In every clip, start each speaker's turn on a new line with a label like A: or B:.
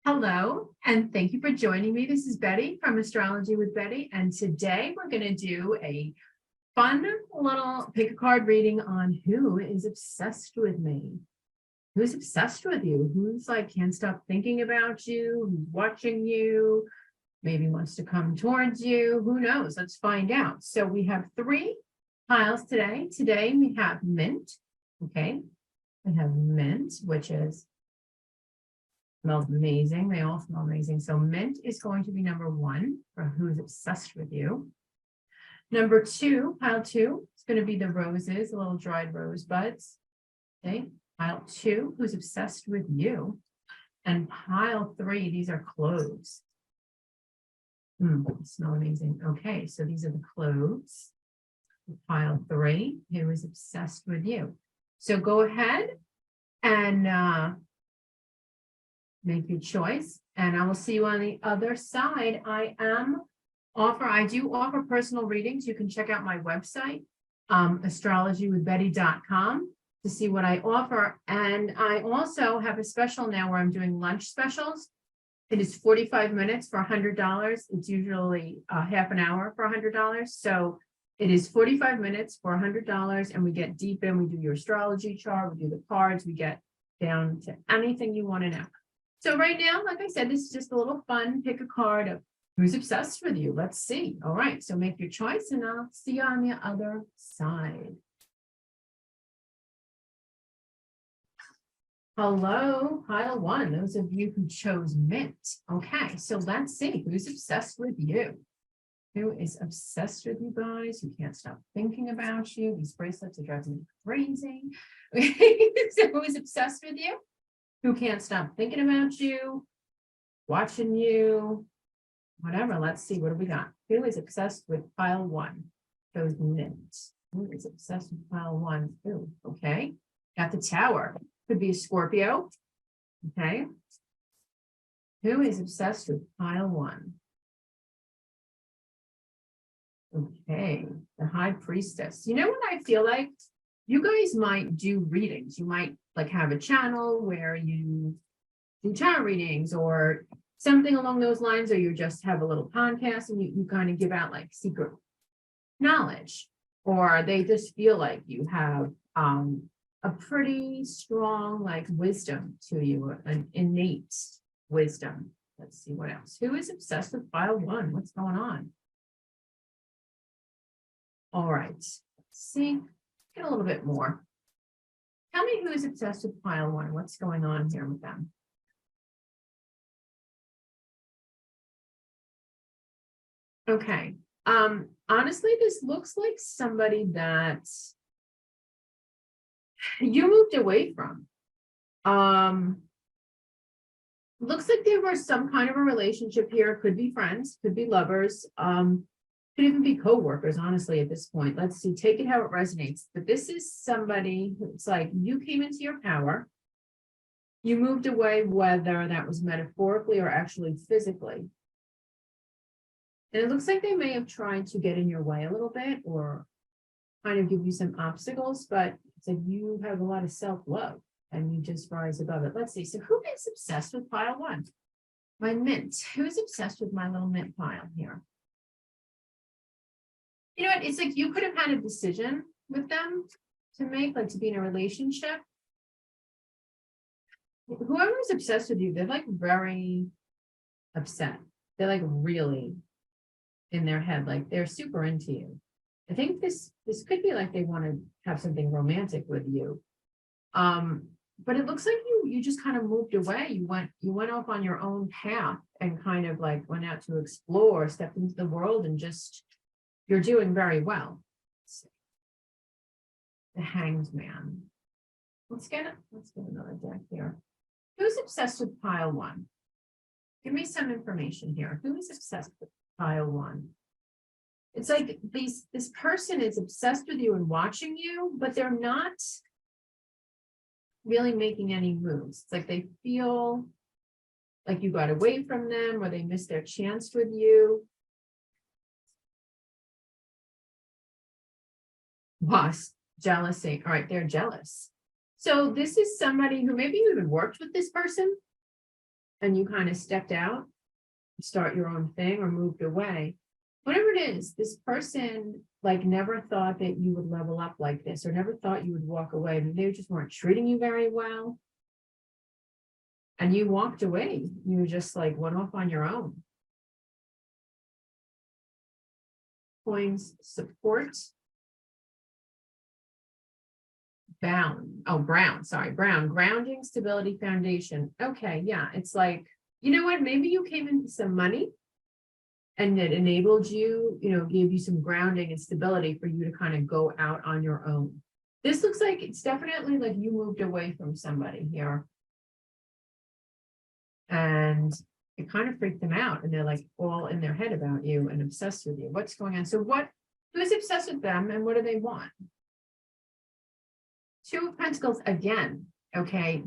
A: Hello, and thank you for joining me. This is Betty from Astrology with Betty, and today we're going to do a fun little pick a card reading on who is obsessed with me. Who's obsessed with you? Who's like can't stop thinking about you, who's watching you, maybe wants to come towards you. Who knows? Let's find out. So we have three piles today. Today we have mint. Okay, we have mint, which smells amazing. They all smell amazing. So mint is going to be number one for who's obsessed with you. Number two, pile two, is going to be the roses, the little dried rose buds. Okay, pile two, who's obsessed with you. And pile three, these are cloves. They smell amazing. Okay, so these are the cloves. Pile three, who is obsessed with you. So go ahead and make your choice, and I will see you on the other side. I do offer personal readings. You can check out my website, astrologywithbetty.com, to see what I offer. And I also have a special now where I'm doing lunch specials. It is 45 minutes for $100. It's usually half an hour for $100. So it is 45 minutes for $100, and we get deep in. We do your astrology chart, we do the cards, we get down to anything you want to know. So right now, like I said, this is just a little fun, pick a card of who's obsessed with you. Let's see. All right, so make your choice and I'll see you on the other side. Hello, pile one, those of you who chose mint. Okay, so let's see who's obsessed with you. Who is obsessed with you guys? Who can't stop thinking about you? These bracelets are driving me crazy. So who is obsessed with you? Who can't stop thinking about you, watching you, whatever. Let's see, what do we got? Who is obsessed with pile one? Those mints. Who is obsessed with pile one? Ooh, okay. Got the tower. Could be a Scorpio. Okay. Who is obsessed with pile one? Okay. The high priestess. You know what I feel like? You guys might do readings. You might like have a channel where you do tarot readings or something along those lines, or you just have a little podcast and you kind of give out like secret knowledge, or they just feel like you have a pretty strong like wisdom to you, an innate wisdom. Let's see what else. Who is obsessed with pile one? What's going on? All right, let's see. Get a little bit more. Tell me who is obsessed with pile one. What's going on here with them? Okay. Honestly, this looks like somebody that you moved away from. Looks like there was some kind of a relationship here. Could be friends, could be lovers. Could even be co-workers, honestly, at this point. Let's see, take it how it resonates. But this is somebody who's like, you came into your power, you moved away, whether that was metaphorically or actually physically. And it looks like they may have tried to get in your way a little bit or kind of give you some obstacles, but it's like you have a lot of self-love and you just rise above it. Let's see, so who is obsessed with pile one? My mint. Who's obsessed with my little mint pile here? You know what? It's like you could have had a decision with them to make, like to be in a relationship. Whoever's obsessed with you, they're like very upset. They're like really in their head, like they're super into you. I think this could be like they want to have something romantic with you. But it looks like you just kind of moved away. You went off on your own path and kind of like went out to explore, stepped into the world, and just you're doing very well. The Hanged Man. Let's get another deck here. Who's obsessed with pile one? Give me some information here. Who is obsessed with pile one? It's like this person is obsessed with you and watching you, but they're not really making any moves. It's like they feel like you got away from them or they missed their chance with you. Lost, jealousy. All right, they're jealous. So this is somebody who maybe you even worked with this person and you kind of stepped out, start your own thing or moved away. Whatever it is, this person like never thought that you would level up like this, or never thought you would walk away. I mean, they just weren't treating you very well. And you walked away. You just like went off on your own. Coins, support. Brown, grounding, stability, foundation. Okay, yeah, it's like, you know what, maybe you came into some money and it enabled you, gave you some grounding and stability for you to kind of go out on your own. This looks like it's definitely like you moved away from somebody here. And it kind of freaked them out, and they're like all in their head about you and obsessed with you. What's going on? So who's obsessed with them and what do they want? Two of Pentacles again. Okay.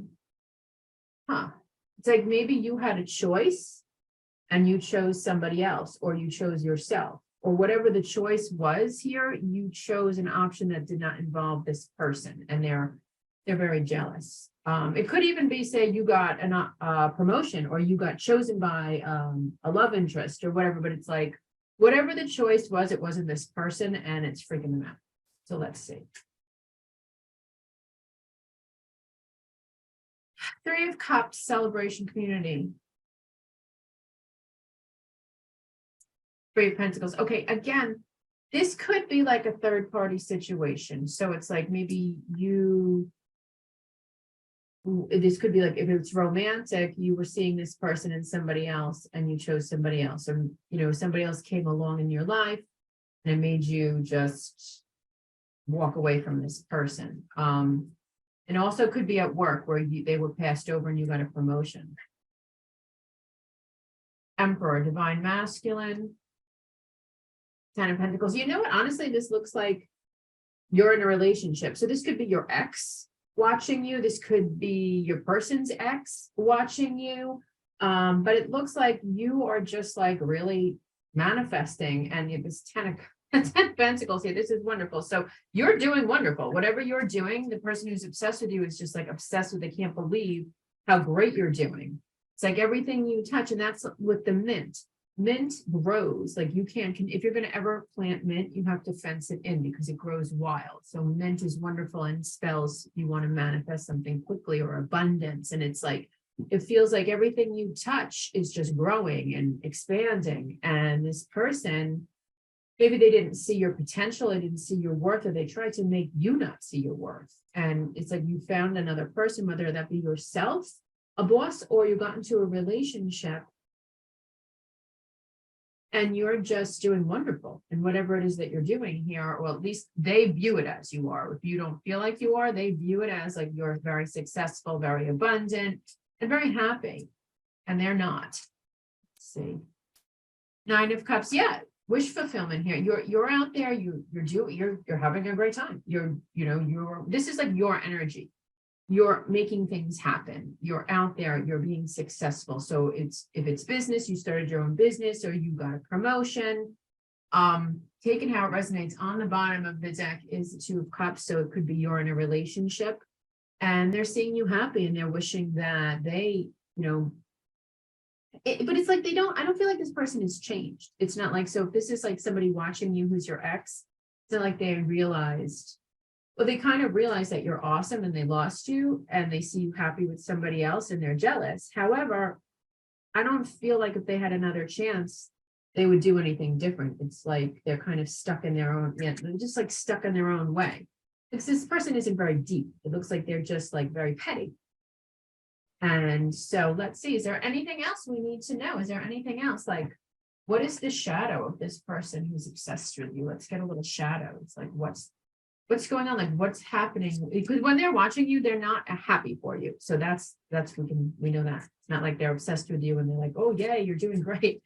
A: It's like maybe you had a choice and you chose somebody else, or you chose yourself, or whatever the choice was here, you chose an option that did not involve this person, and they're very jealous. It could even be, say, you got a promotion, or you got chosen by a love interest or whatever, but it's like, whatever the choice was, it wasn't this person, and it's freaking them out. So let's see. Three of Cups, celebration, community. Three of Pentacles. Okay, again, this could be like a third party situation. So it's like maybe this could be like, if it's romantic, you were seeing this person and somebody else, and you chose somebody else, or somebody else came along in your life and it made you just walk away from this person. And also could be at work where they were passed over and you got a promotion. Emperor, divine masculine. Ten of Pentacles. You know what? Honestly, this looks like you're in a relationship. So this could be your ex watching you. This could be your person's ex watching you. But it looks like you are just like really manifesting, and you have this 10 of Pentacles here. This is wonderful. So you're doing wonderful. Whatever you're doing, the person who's obsessed with you is just like obsessed with, they can't believe how great you're doing. It's like everything you touch, and that's with the mint. Mint grows, like you can't, if you're going to ever plant mint, you have to fence it in because it grows wild. So mint is wonderful and spells you want to manifest something quickly or abundance. And it's like, it feels like everything you touch is just growing and expanding. And this person, maybe they didn't see your potential, they didn't see your worth, or they tried to make you not see your worth. And it's like you found another person, whether that be yourself, a boss, or you got into a relationship and you're just doing wonderful in whatever it is that you're doing here, or at least they view it as you are. If you don't feel like you are, they view it as like you're very successful, very abundant, and very happy. And they're not. Let's see. Nine of Cups. Yeah. Wish fulfillment here. You're out there, you're having a great time. This is like your energy. You're making things happen. You're out there, you're being successful. So if it's business, you started your own business, or you got a promotion. Taking how it resonates on the bottom of the deck is the Two of Cups. So it could be you're in a relationship and they're seeing you happy, and they're wishing that they, but it's like I don't feel like this person has changed. It's not like, so if this is like somebody watching you who's your ex, it's not like they realized, well, they kind of realize that you're awesome and they lost you, and they see you happy with somebody else and they're jealous. However, I don't feel like if they had another chance, they would do anything different. It's like they're kind of stuck in their own, they're just like stuck in their own way. Because this person isn't very deep. It looks like they're just like very petty. And so let's see, is there anything else we need to know? Is there anything else? Like, what is the shadow of this person who's obsessed with you? Let's get a little shadow. It's like, what's going on? Like, what's happening? Because when they're watching you, they're not happy for you. So we know that. It's not like they're obsessed with you and they're like, oh yeah, you're doing great.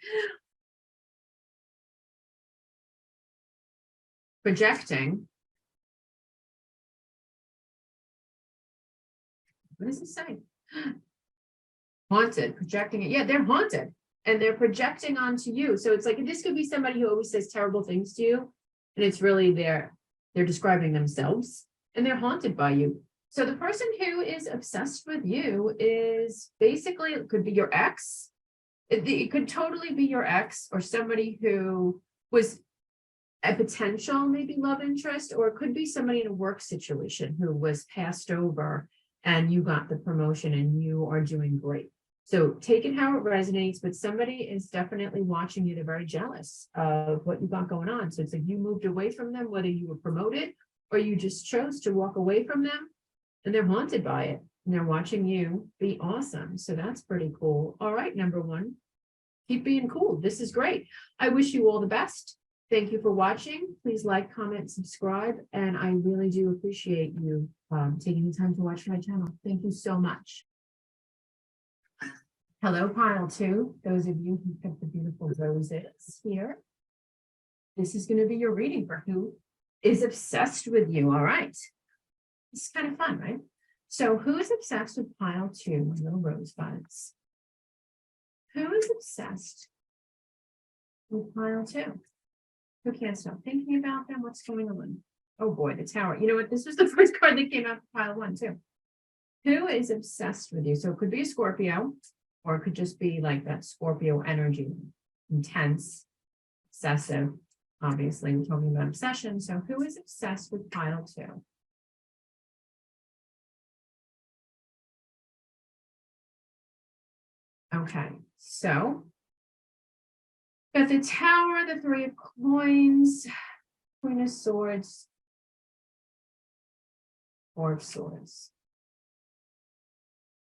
A: Projecting. What does it say? Haunted, projecting it. Yeah, they're haunted and they're projecting onto you. So it's like, this could be somebody who always says terrible things to you. And it's really they're describing themselves and they're haunted by you. So the person who is obsessed with you is basically, it could be your ex. It could totally be your ex or somebody who was a potential maybe love interest, or it could be somebody in a work situation who was passed over and you got the promotion and you are doing great. So take it how it resonates, but somebody is definitely watching you. They're very jealous of what you got going on. So it's like you moved away from them, whether you were promoted or you just chose to walk away from them, and they're haunted by it. And they're watching you be awesome. So that's pretty cool. All right, number one, keep being cool. This is great. I wish you all the best. Thank you for watching. Please like, comment, subscribe. And I really do appreciate you taking the time to watch my channel. Thank you so much. Hello, pile two. Those of you who picked the beautiful roses here. This is going to be your reading for who is obsessed with you. All right. It's kind of fun, right? So who is obsessed with pile two, my little rosebuds? Who is obsessed with pile two? Who can't stop thinking about them? What's going on? Oh boy, the tower. You know what? This was the first card that came out for pile one too. Who is obsessed with you? So it could be a Scorpio, or it could just be like that Scorpio energy, intense, obsessive. Obviously, we're talking about obsession. So who is obsessed with pile two? Okay, so got the tower, the three of coins, queen of swords, four of swords.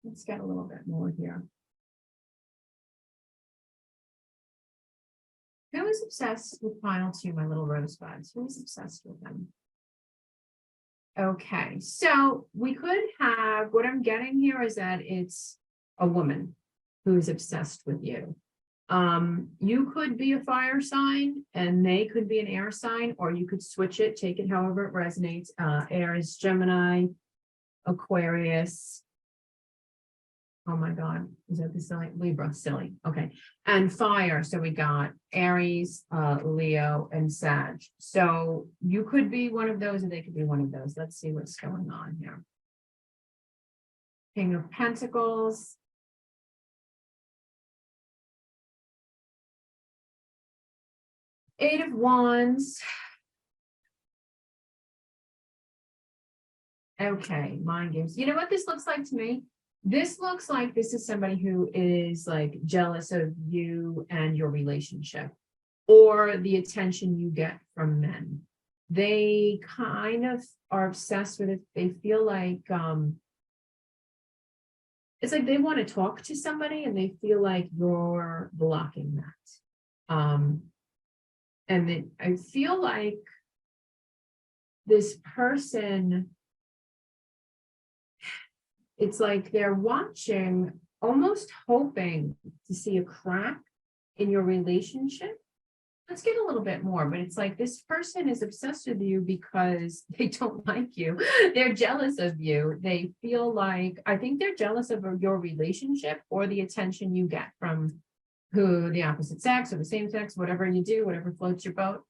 A: Let's get a little bit more here. Who is obsessed with pile two, my little rosebuds? Who is obsessed with them? Okay, so we could have, what I'm getting here is that it's a woman who is obsessed with you. You could be a fire sign and they could be an air sign, or you could switch it, take it however it resonates. Air is Gemini, Aquarius. Oh my God, is that the silly? Libra, silly. Okay. And fire. So we got Aries, Leo, and Sag. So you could be one of those, or they could be one of those. Let's see what's going on here. King of Pentacles. Eight of Wands. Okay, mind games. You know what this looks like to me? This looks like this is somebody who is like jealous of you and your relationship, or the attention you get from men. They kind of are obsessed with it. They feel like it's like they want to talk to somebody and they feel like you're blocking that. And I feel like this person, it's like they're watching, almost hoping to see a crack in your relationship. Let's get a little bit more, but it's like this person is obsessed with you because they don't like you. They're jealous of you. They feel like, I think they're jealous of your relationship or the attention you get from who the opposite sex or the same sex, whatever you do, whatever floats your boat.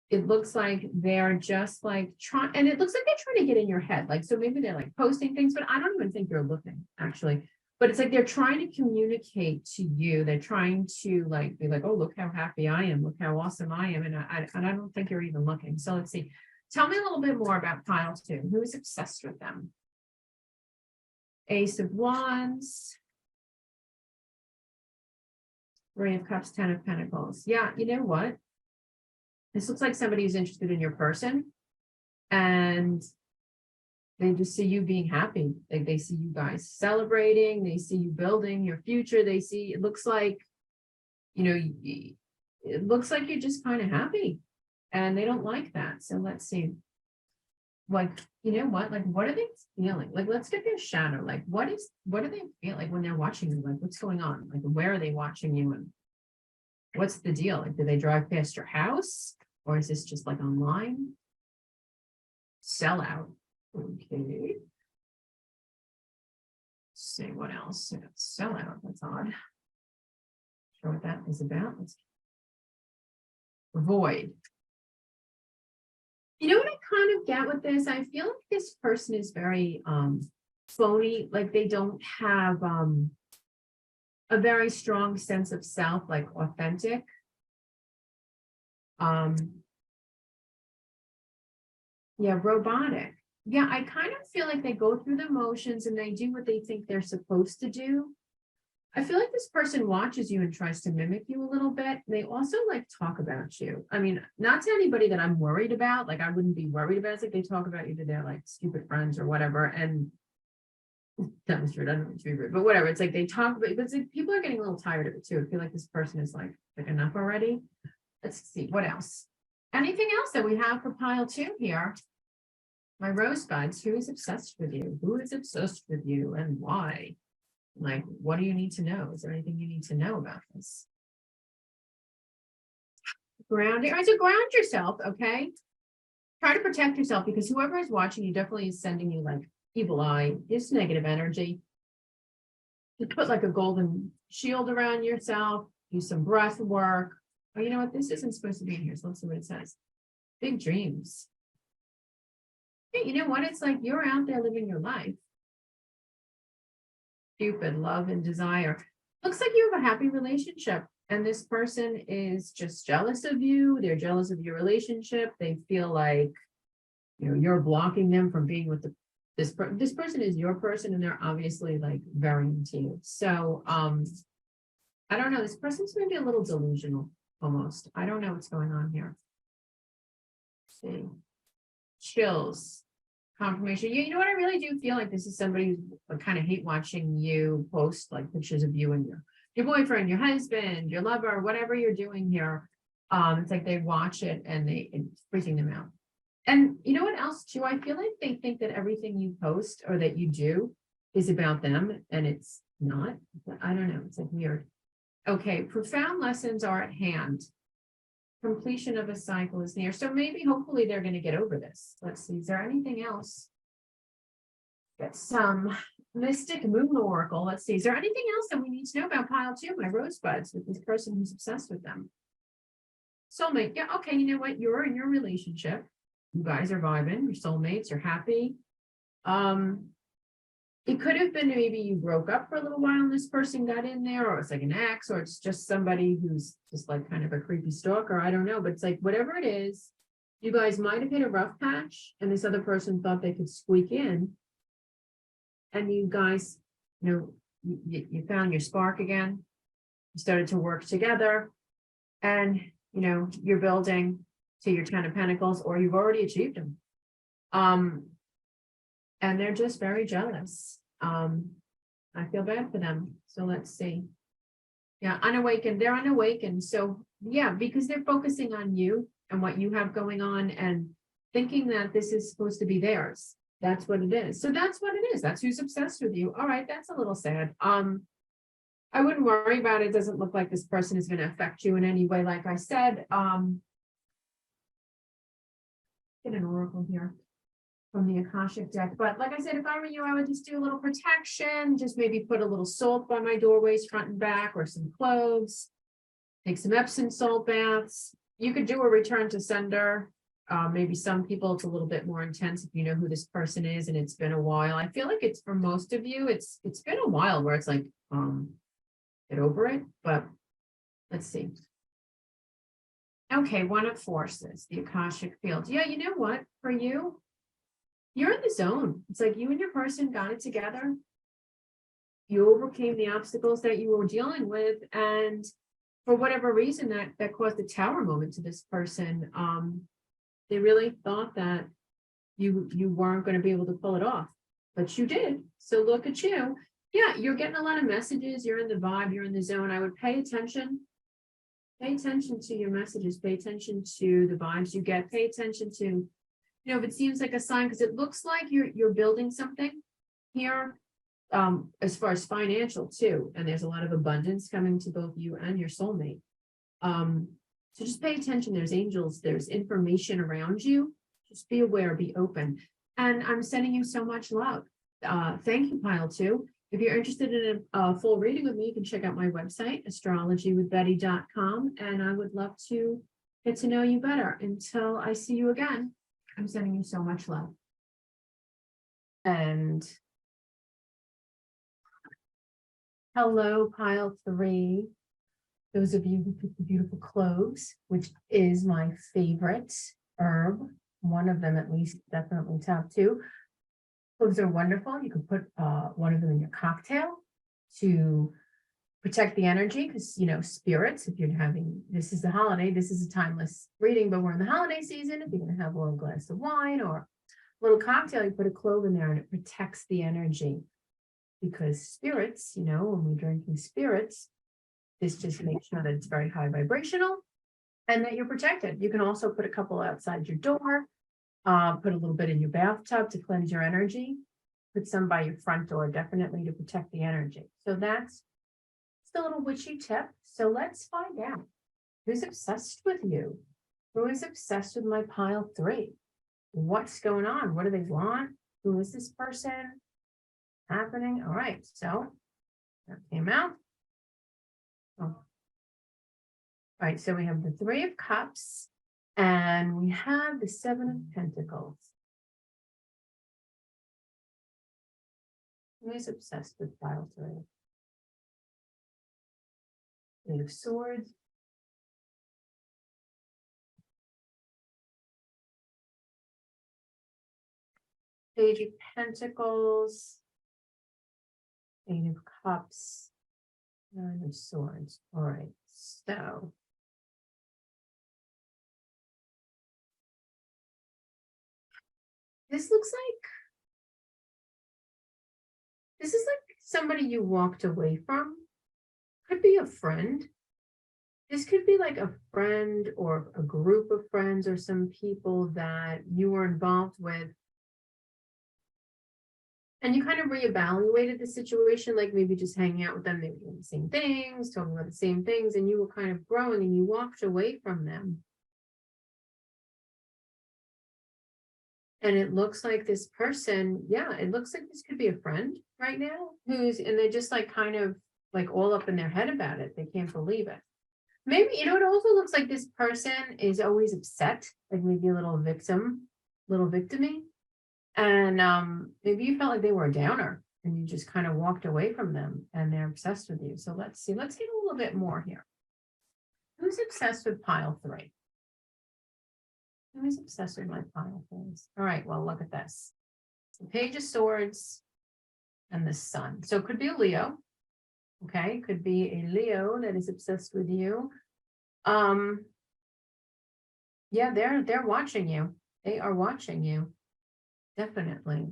A: It looks like they're just like trying, and it looks like they're trying to get in your head. Like, so maybe they're like posting things, but I don't even think you're looking actually. But it's like they're trying to communicate to you. They're trying to like be like, oh, look how happy I am. Look how awesome I am. And I don't think you're even looking. So let's see. Tell me a little bit more about pile two. Who is obsessed with them? Ace of Wands. Three of Cups, Ten of Pentacles. Yeah, you know what? This looks like somebody who's interested in your person, and they just see you being happy. Like they see you guys celebrating, they see you building your future. They see, it looks like, you know, it looks like you're just kind of happy, and they don't like that. So let's see. Like, you know what? Like, what are they feeling? Like, let's get their shadow. Like, what do they feel like when they're watching you? Like, what's going on? Like, where are they watching you? And what's the deal? Like, do they drive past your house? Or is this just like online? Sellout. Okay. Let's see what else. Sellout. That's odd. Sure what that is about. Let's void. You know what I kind of get with this? I feel like this person is very phony, like they don't have a very strong sense of self, like authentic. Um, yeah, robotic. Yeah, I kind of feel like they go through the motions and they do what they think they're supposed to do. I feel like this person watches you and tries to mimic you a little bit. They also like talk about you. I mean, not to anybody that I'm worried about, like I wouldn't be worried about it. It's like they talk about you to their like stupid friends or whatever. And that was rude. I don't mean to be rude, but whatever. It's like they talk about, but it's like people are getting a little tired of it too. I feel like this person is like enough already. Let's see what else. Anything else that we have for pile 2 here? My rosebuds, who is obsessed with you? Who is obsessed with you and why? Like, what do you need to know? Is there anything you need to know about this? Grounding. All right, so ground yourself, okay? Try to protect yourself because whoever is watching you definitely is sending you like evil eye, it's negative energy. Just put like a golden shield around yourself, do some breath work. Oh, you know what? This isn't supposed to be in here, so let's see what it says. Big dreams. Hey, you know what? It's like you're out there living your life. Cupid, love and desire. Looks like you have a happy relationship and this person is just jealous of you. They're jealous of your relationship. They feel like, you know, you're blocking them from being with this person is your person and they're obviously like very into you. So I don't know, this person's maybe a little delusional almost. I don't know what's going on here. Let's see. Chills. Confirmation. You know what? I really do feel like this is somebody who kind of hate watching you post like pictures of you and your boyfriend, your husband, your lover, whatever you're doing here. It's like they watch it and it's freaking them out. And you know what else too? I feel like they think that everything you post or that you do is about them and it's not. I don't know. It's like weird. Okay. Profound lessons are at hand. Completion of a cycle is near. So maybe hopefully they're going to get over this. Let's see. Is there anything else? Get some mystic moon oracle. Let's see. Is there anything else that we need to know about pile 2, my rosebuds, with this person who's obsessed with them? Soulmate. Yeah. Okay. You know what? You're in your relationship. You guys are vibing. Your soulmates are happy. It could have been maybe you broke up for a little while and this person got in there, or it's like an ex, or it's just somebody who's just like kind of a creepy stalker. I don't know, but it's like whatever it is, you guys might have hit a rough patch and this other person thought they could squeak in. And you guys, you know, you found your spark again. You started to work together and, you know, you're building to your 10 of Pentacles, or you've already achieved them. And they're just very jealous. I feel bad for them. So let's see. Yeah, unawakened. They're unawakened. So yeah, because they're focusing on you and what you have going on and thinking that this is supposed to be theirs. That's what it is. So that's what it is. That's who's obsessed with you. All right, that's a little sad. I wouldn't worry about it. It doesn't look like this person is going to affect you in any way. Like I said, get an oracle here from the Akashic deck. But like I said, if I were you, I would just do a little protection, just maybe put a little salt by my doorways, front and back, or some cloves, take some Epsom salt baths. You could do a return to sender. Maybe some people, it's a little bit more intense if you know who this person is and it's been a while. I feel like it's for most of you, it's been a while where it's like, get over it, but let's see. Okay, one of forces, the Akashic field. Yeah, you know what? For you, you're in the zone. It's like you and your person got it together. You overcame the obstacles that you were dealing with. And for whatever reason that caused a tower moment to this person, they really thought that you weren't going to be able to pull it off, but you did. So look at you. Yeah, you're getting a lot of messages. You're in the vibe. You're in the zone. I would pay attention. Pay attention to your messages. Pay attention to the vibes you get. Pay attention to, you know, if it seems like a sign, because it looks like you're building something here, as far as financial too. And there's a lot of abundance coming to both you and your soulmate. So just pay attention. There's angels, there's information around you. Just be aware, be open. And I'm sending you so much love. Thank you, pile 2. If you're interested in a full reading with me, you can check out my website, astrologywithbetty.com. And I would love to get to know you better. Until I see you again. I'm sending you so much love. And hello, pile 3. Those of you who picked the beautiful cloves, which is my favorite herb. One of them, at least, definitely top 2. Cloves are wonderful. You can put one of them in your cocktail to protect the energy, because, you know, spirits, if you're having, this is the holiday, this is a timeless reading, but we're in the holiday season. If you're going to have a little glass of wine or a little cocktail, you put a clove in there and it protects the energy. Because spirits, you know, when we're drinking spirits, this just makes sure that it's very high vibrational and that you're protected. You can also put a couple outside your door, put a little bit in your bathtub to cleanse your energy, put some by your front door, definitely to protect the energy. So that's the little witchy tip. So let's find out who's obsessed with you. Who is obsessed with my pile 3? What's going on? What do they want? Who is this person? Happening? All right, so that came out. Oh. All right, so we have the 3 of Cups and we have the 7 of Pentacles. Who is obsessed with pile 3? 8 of Swords. Page of Pentacles. 8 of Cups. 9 of Swords. All right, so this looks like somebody you walked away from. Could be a friend. This could be like a friend or a group of friends or some people that you were involved with. And you kind of reevaluated the situation, like maybe just hanging out with them, they were doing the same things, talking about the same things, and you were kind of growing and you walked away from them. And it looks like this person, yeah, it looks like this could be a friend right now and they're just like kind of like all up in their head about it. They can't believe it. Maybe, you know, it also looks like this person is always upset, like maybe a little victim-y. And maybe you felt like they were a downer and you just kind of walked away from them and they're obsessed with you. So let's see, let's get a little bit more here. Who's obsessed with pile 3? Who's obsessed with my pile 3s? All right, well, look at this. The Page of Swords and the Sun. So it could be a Leo. Okay, could be a Leo that is obsessed with you. Yeah, they're watching you. They are watching you. Definitely.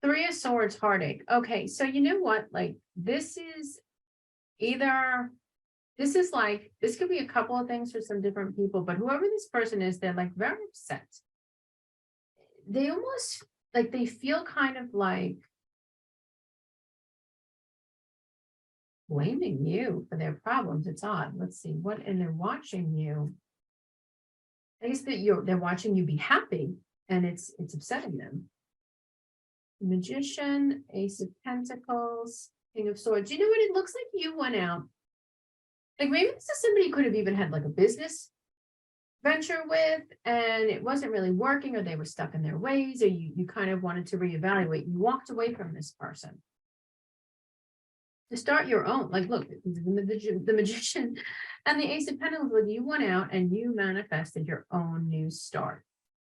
A: 3 of Swords, heartache. Okay, so you know what? Like this is like, this could be a couple of things for some different people, but whoever this person is, they're like very upset. They almost like, they feel kind of like blaming you for their problems. It's odd. Let's see what, and they're watching you. I guess that they're watching you be happy and it's upsetting them. Magician, Ace of Pentacles, King of Swords. You know what? It looks like you went out. Like maybe this is somebody you could have even had like a business venture with and it wasn't really working, or they were stuck in their ways, or you kind of wanted to reevaluate. You walked away from this person to start your own. Like, look, the Magician and the Ace of Pentacles, like you went out and you manifested your own new start.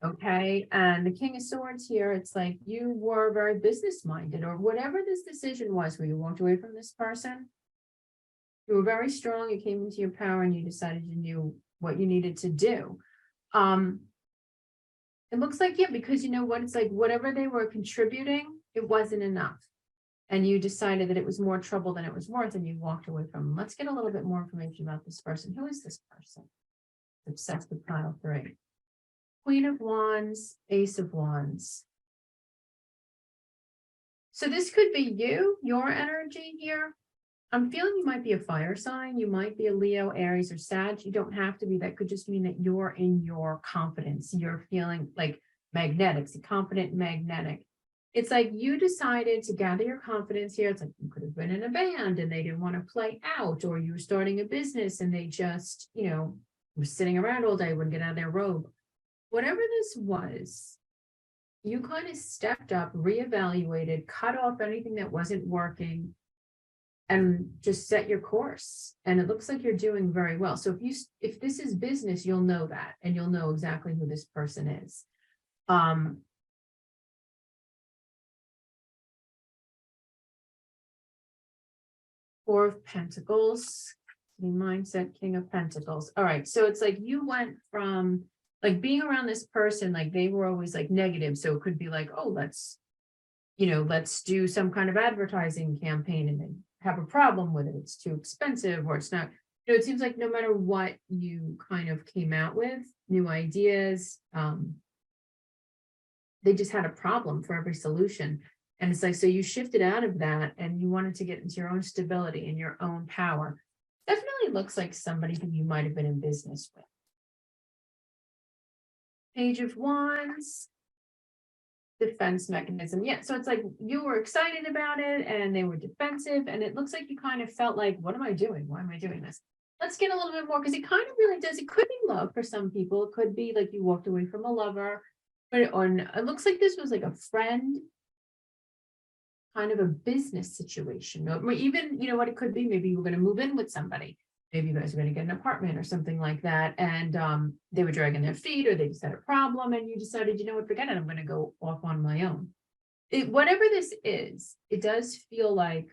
A: Okay. And the King of Swords here, it's like you were very business minded, or whatever this decision was where you walked away from this person. You were very strong. You came into your power and you decided you knew what you needed to do. It looks like, yeah, because you know what, it's like whatever they were contributing, it wasn't enough. And you decided that it was more trouble than it was worth, and you walked away from them. Let's get a little bit more information about this person. Who is this person? Obsessed with pile 3. Queen of Wands, Ace of Wands. So this could be you, your energy here. I'm feeling you might be a fire sign. You might be a Leo, Aries, or Sag. You don't have to be. That could just mean that you're in your confidence. You're feeling like magnetic, confident, magnetic. It's like you decided to gather your confidence here. It's like you could have been in a band and they didn't want to play out, or you were starting a business and they just, you know, was sitting around all day, wouldn't get out of their robe. Whatever this was, you kind of stepped up, reevaluated, cut off anything that wasn't working, and just set your course. And it looks like you're doing very well. So if this is business, you'll know that, and you'll know exactly who this person is. Four of Pentacles, the mindset, King of Pentacles. All right. So it's like you went from like being around this person, like they were always like negative. So it could be like, oh, let's do some kind of advertising campaign, and then have a problem with it. It's too expensive, or it's not. It seems like no matter what you kind of came out with, new ideas, they just had a problem for every solution. And it's like, so you shifted out of that and you wanted to get into your own stability and your own power. Definitely looks like somebody who you might have been in business with. Page of Wands, defense mechanism. Yeah, so it's like you were excited about it and they were defensive, and it looks like you kind of felt like, what am I doing? Why am I doing this? Let's get a little bit more, because it kind of really does. It could be love for some people. It could be like you walked away from a lover, but it looks like this was like a friend, kind of a business situation, or even, you know what it could be, maybe you were going to move in with somebody, maybe you guys are going to get an apartment or something like that, and they were dragging their feet, or they just had a problem, and you decided, you know what, forget it, I'm going to go off on my own. Whatever this is, it does feel like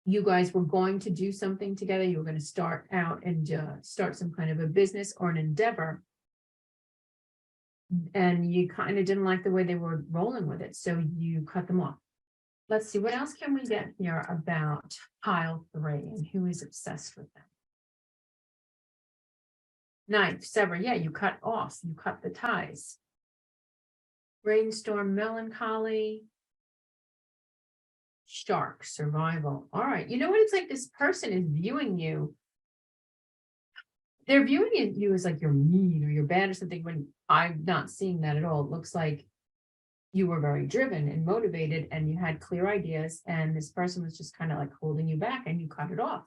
A: you guys were going to do something together. You were going to start out and start some kind of a business or an endeavor, and you kind of didn't like the way they were rolling with it, so you cut them off. Let's see, what else can we get here about pile 3 and who is obsessed with them? Knife, sever. Yeah, you cut off, you cut the ties. Brainstorm, melancholy. Shark, survival. All right, you know what? It's like this person is viewing you. They're viewing you as like you're mean or you're bad or something, when I'm not seeing that at all. It looks like you were very driven and motivated, and you had clear ideas, and this person was just kind of like holding you back, and you cut it off.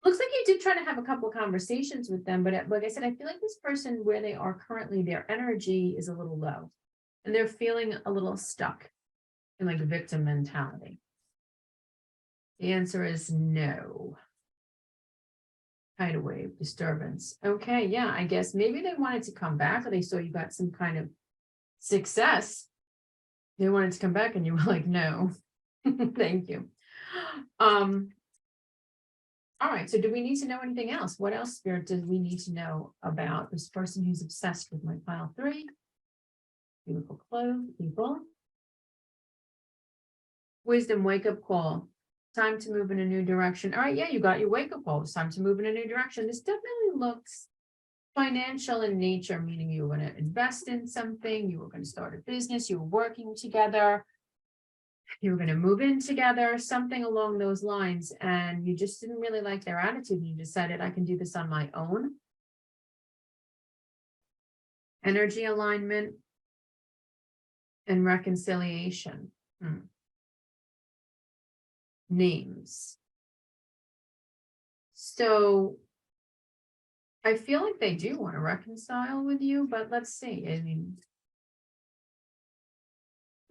A: Looks like you did try to have a couple of conversations with them, but like I said, I feel like this person, where they are currently, their energy is a little low, and they're feeling a little stuck in like a victim mentality. The answer is no. Tidal wave, disturbance. Okay, yeah, I guess maybe they wanted to come back, or they saw you got some kind of success. They wanted to come back, and you were like, no, thank you. All right, so do we need to know anything else? What else, Spirit, does we need to know about this person who's obsessed with my pile 3? Beautiful clothes, people. Wisdom, wake up call. Time to move in a new direction. All right, yeah, you got your wake up call. It's time to move in a new direction. This definitely looks financial in nature, meaning you were going to invest in something, you were going to start a business, you were working together, you were going to move in together, something along those lines, and you just didn't really like their attitude, and you decided, I can do this on my own. Energy alignment and reconciliation. Names. So I feel like they do want to reconcile with you, but let's see. I mean,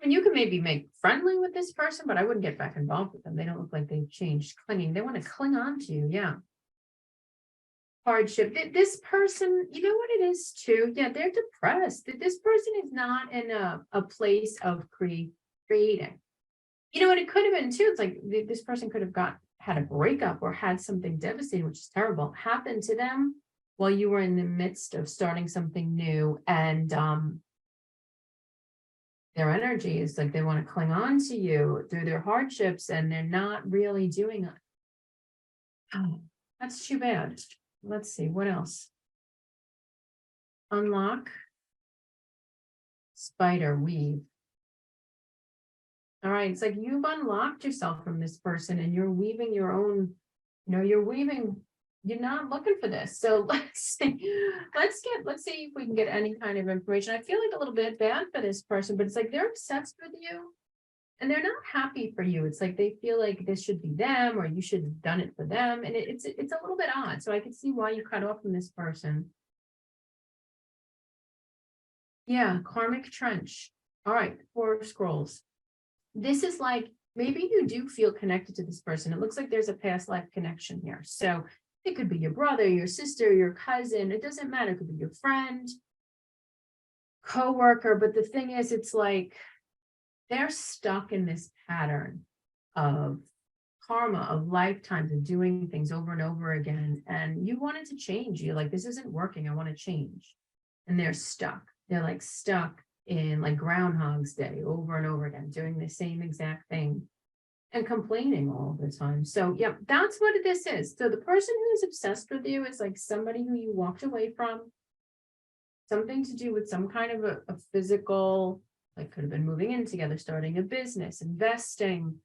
A: you can maybe make friendly with this person, but I wouldn't get back involved with them. They don't look like they've changed. Clinging. They want to cling on to you. Yeah. Hardship. This person, you know what it is too? Yeah, they're depressed. This person is not in a place of creating. You know what it could have been too? It's like this person could have had a breakup or had something devastating, which is terrible, happen to them while you were in the midst of starting something new, and their energy is like they want to cling on to you through their hardships, and they're not really doing it. Oh, that's too bad. Let's see, what else? Unlock. Spider, weave. All right, it's like you've unlocked yourself from this person, and you're weaving your own, you're not looking for this. So let's see if we can get any kind of information. I feel like a little bit bad for this person, but it's like they're obsessed with you, and they're not happy for you. It's like they feel like this should be them, or you should have done it for them. And it's a little bit odd. So I can see why you cut off from this person. Yeah, karmic trench. All right, 4 scrolls. This is like, maybe you do feel connected to this person. It looks like there's a past life connection here. So it could be your brother, your sister, your cousin. It doesn't matter. It could be your friend, coworker. But the thing is, it's like they're stuck in this pattern of karma, of lifetimes of doing things over and over again. And you wanted to change. You're like, this isn't working. I want to change. And they're stuck. They're like stuck in like Groundhog's Day over and over again, doing the same exact thing and complaining all the time. So, yeah, that's what this is. So the person who's obsessed with you is like somebody who you walked away from, something to do with some kind of a physical, like could have been moving in together, starting a business, investing.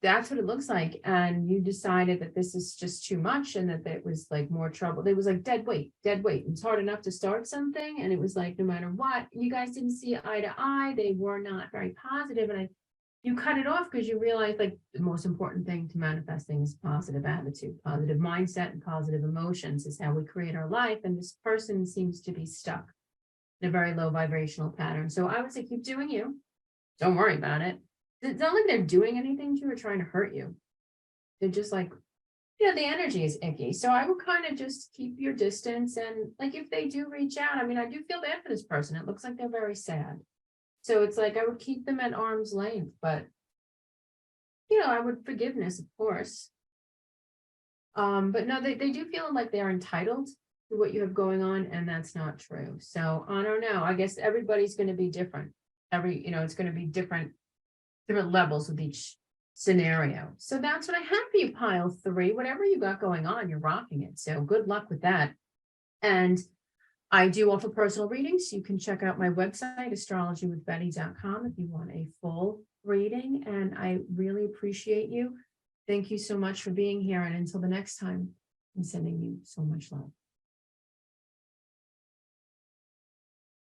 A: That's what it looks like. And you decided that this is just too much and that it was like more trouble. It was like dead weight, dead weight. It's hard enough to start something. And it was like, no matter what, you guys didn't see eye to eye. They were not very positive. And you cut it off because you realized like the most important thing to manifesting is positive attitude, positive mindset, and positive emotions is how we create our life. And this person seems to be stuck in a very low vibrational pattern. So I would say, keep doing you. Don't worry about it. It's not like they're doing anything to you or trying to hurt you. They're just like, the energy is icky. So I would kind of just keep your distance. And like, if they do reach out, I mean, I do feel bad for this person. It looks like they're very sad. So it's like, I would keep them at arm's length, but, I would forgiveness, of course. But no, they do feel like they're entitled to what you have going on. And that's not true. So I don't know. I guess everybody's going to be different. It's going to be different levels with each scenario. So that's what I have for you, pile 3. Whatever you got going on, you're rocking it. So good luck with that. And I do offer personal readings. You can check out my website, astrologywithbetty.com, if you want a full reading. And I really appreciate you. Thank you so much for being here. And until the next time, I'm sending you so much love.